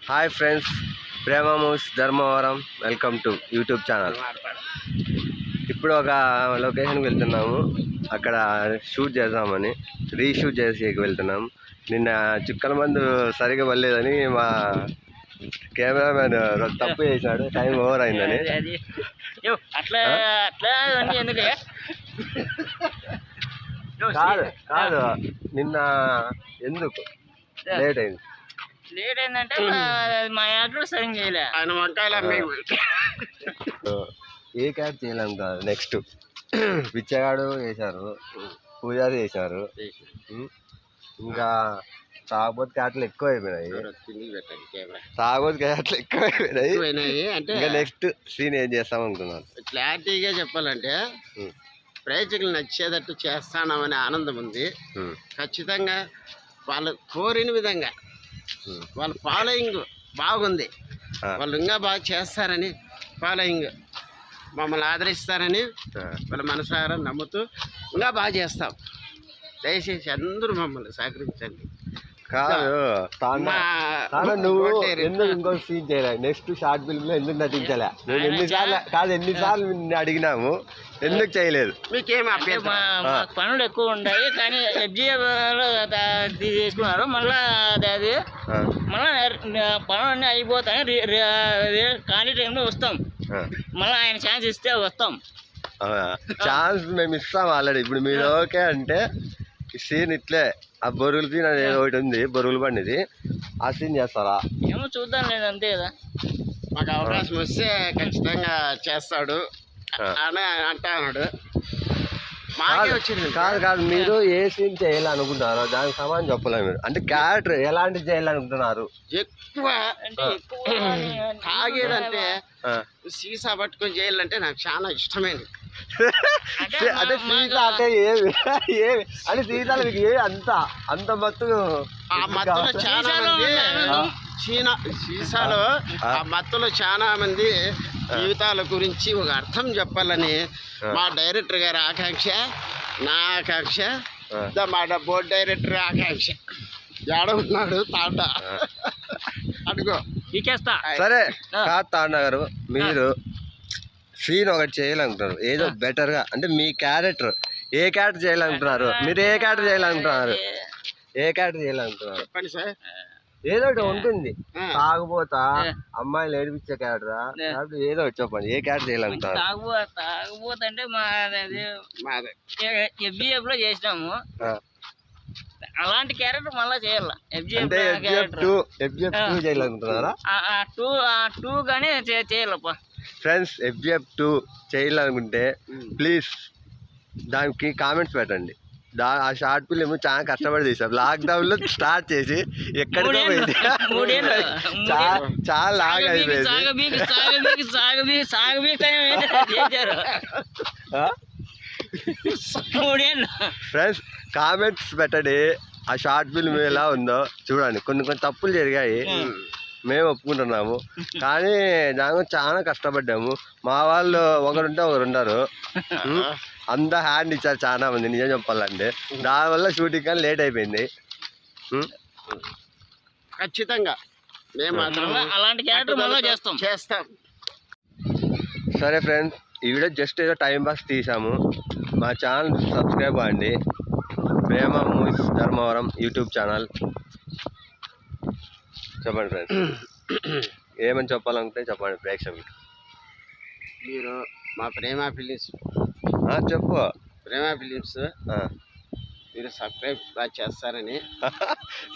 Hi friends, Prema movies Dharmavaram welcome to YouTube channel. ఇప్పుడు ఒక లొకేషన్కి వెళ్తున్నాము. అక్కడ షూట్ చేద్దామని రీషూట్ చేసేకి వెళ్తున్నాము. నిన్న చుక్కల మందు సరిగా పడలేదని మా కెమెరామెన్ తప్పు చేశాడు, టైం ఓవర్ అయిందని. కాదు కాదు నిన్న ఎందుకు లేట్ అయింది? లేట్ అయిందంటే మా యాక్టర్ సరిగ్గా చేయలే. ఆయన వంకాయలు ఏ క్యాట్ చేయలేము కాదు. నెక్స్ట్ పిచ్చగాడు వేశారు, పూజారి చేశారు. ఇంకా తాగబోతు క్యాట్లు ఎక్కువ అయిపోయినాయి. తాగబోతు క్యాట్లు ఎక్కువ అయిపోయినాయి. ఇంకా నెక్స్ట్ సీన్ ఏం చేస్తాం అనుకున్నాను. క్లారిటీగా చెప్పాలంటే ప్రేక్షకులు నచ్చేటట్టు చేస్తానమనే ఆనందం ఉంది. ఖచ్చితంగా వాళ్ళు కోరిన విధంగా వాళ్ళ ఫాలోయింగ్ బాగుంది. వాళ్ళు ఇంకా బాగా చేస్తారని, ఫాలోయింగ్ మమ్మల్ని ఆదరిస్తారని వాళ్ళ మనసారా నమ్ముతూ ఇంకా బాగా చేస్తాం. దయచేసి అందరూ మమ్మల్ని సహకరించండి. కాదు నువ్వు ఎందుకు ఇంకో సీన్ చేయలే? నెక్స్ట్ షార్ట్ ఫిల్మ్ లో ఎందుకు నటించలే? నేను ఎన్నిసార్లు నిన్ను అడిగినాము, ఎందుకు చేయలేదు? మీకేం పనులు ఎక్కువ ఉన్నాయి కానీ FGF తీసుకున్నారు. మళ్ళా అది మళ్ళా పనులన్నీ అయిపోతాయి. ఖాళీ టైంలో వస్తాం. మళ్ళీ ఆయన ఛాన్స్ ఇస్తే వస్తాం. ఛాన్స్ మేము ఇస్తాం ఆల్రెడీ. ఇప్పుడు మీరు ఓకే అంటే సీన్ ఇట్లే ఆ బొరుగుల సీన్ అనేది ఒకటి ఉంది, బొరుగులు బండిది. ఆ సీన్ చేస్తారా? ఏమో చూద్దాం. లేదు అంతే కదా, మాకు అవకాశం వస్తే ఖచ్చితంగా చేస్తాడు అని అంటున్నాడు. కాదు కాదు మీరు ఏ సీన్ చేయాలనుకుంటున్నారో దానికి సమానం చెప్పలేదు మీరు. అంటే క్యారెక్టర్ ఎలాంటి చేయాలనుకుంటున్నారు? ఎక్కువ తాగేదంటే సీసా పట్టుకొని చేయాలంటే నాకు చాలా ఇష్టమైనది. అంటే సీసా అంటే ఏమి అంటే సీసాలు మీకు ఏ అంత మత్తు? ఆ మత్తులో చాలా మంది సీసాలో ఆ మత్తులో చాలా మంది జీవితాల గురించి ఒక అర్థం చెప్పాలని మా డైరెక్టర్ గారి ఆకాంక్ష, నా ఆకాంక్ష, మా బోర్డు డైరెక్టర్ ఆకాంక్ష. ఏడ ఉన్నాడు తాట అడుగో ఇకేస్తా. సరే కాదు తాండ గారు, మీరు సీన్ ఒకటి చేయాలనుకుంటున్నారు ఏదో బెటర్గా. అంటే మీ క్యారెక్టర్ ఏ క్యారెక్టర్ చేయాలనుకుంటున్నారు? మీరు ఏ క్యారెక్టర్ చేయాలనుకుంటున్నారు? ఏ క్యారెక్టర్ చేయాలనుకుంటున్నారు? చెప్పండి సార్. ఏదో ఒకటి ఉంటుంది. తాగుపోతా అమ్మాయిలు ఏడిపించే క్యారెక్టర్ ఏదో ఒకటి చెప్పండి. ఏ క్యారెక్టర్ చేయాలనుకుంటున్నారు? తాగుపోతా అంటే FGF లో చేసినాము. అలాంటి క్యారెక్టర్ మళ్ళీ చేయాల. FGF 2 చేయాలనుకుంటున్నారా? టూ కానీ చేయాలప్ప. ఫ్రెండ్స్, FGF 2 చేయాలనుకుంటే ప్లీజ్ దానికి కామెంట్స్ పెట్టండి. ఆ షార్ట్ ఫిలిం చాలా కష్టపడి తీసాం. లాక్డౌన్ లో స్టార్ట్ చేసి ఎక్కడికో పోయింది. చాలా లాగ్ అయిపోయింది. ఫ్రెండ్స్, కామెంట్స్ పెట్టండి. ఆ షార్ట్ ఫిల్మ్ ఎలా ఉందో చూడండి. కొన్ని తప్పులు జరిగాయి, మేము ఒప్పుకుంటున్నాము. కానీ దాని చాలా కష్టపడ్డాము. మా వాళ్ళు ఒకరుంటే ఒకరు ఉండరు. అంత హ్యాండ్ ఇచ్చారు చాలా మంది, నిజం చెప్పాలంటే. దానివల్ల షూటింగ్ కానీ లేట్ అయిపోయింది. ఖచ్చితంగా మేము అలాంటి క్యారెక్టర్ చేస్తాం. సరే ఫ్రెండ్స్, ఈ వీడియో జస్ట్ ఏదో టైం పాస్ తీసాము. మా ఛానల్ సబ్స్క్రైబ్ అవ్వండి. ప్రేమ మూవీస్ ధర్మవరం యూట్యూబ్ ఛానల్. చెప్పండి ఫ్రెండ్స్, ఏమని చెప్పాలనుకుంటే చెప్పండి ప్రేక్షకులు. మీరు మా ప్రేమ ఫిలిమ్స్ చెప్పు. ప్రేమ ఫిలిమ్స్ మీరు సబ్స్క్రైబ్ చేస్తారని.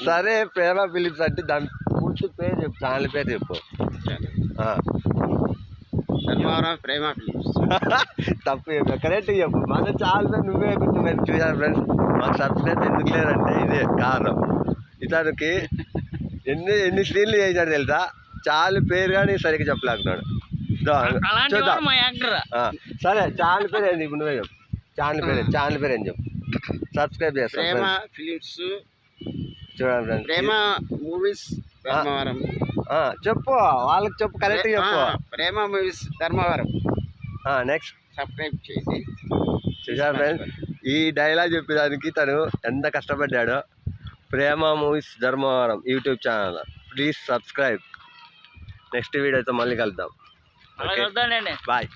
సరే, ప్రేమ ఫిలిమ్స్ అంటే దాని పూర్తి పేరు చెప్పు, ఛానల్ పేరు చెప్పు. ధర్మవరం ప్రేమ ఫిలిమ్స్. తప్పు చెప్పు, కరెక్ట్ చెప్పు. మన ఛానల్ పేరు నువ్వే గుర్తుపెట్టి చూసాను ఫ్రెండ్స్. మాకు సబ్స్క్రైబ్ ఎందుకు లేదంటే ఇదే కారణం. ఇతనికి ఎన్ని సీన్లు చేశాడు తెలుసా? చాలా పేరు కానీ సరిగ్గా చెప్పలేకున్నాడు. చూద్దాం. సరే, ఛానల్ పేరు ఏంది ఇప్పుడు నువ్వే చెప్పు. ఛానల్ పేరు ఏం చెప్పు. సబ్స్క్రైబ్ చేస్తాం. ప్రేమ ఫిలిమ్స్ చూడండి ఫ్రెండ్స్. ప్రేమ మూవీస్ ధర్మవరం. చెప్పు, వాళ్ళకి చెప్పు, కరెక్ట్ చెప్పు. Prema movies Dharmavaram. Next subscribe చేయండి. చూసారు ఫ్రెండ్స్, ఈ డైలాగ్ చెప్పేదానికి తను ఎంత కష్టపడ్డాడో. Prema movies Dharmavaram YouTube channel. Please subscribe. Next వీడియోతో మళ్ళీ కలుద్దాం. Okay, bye.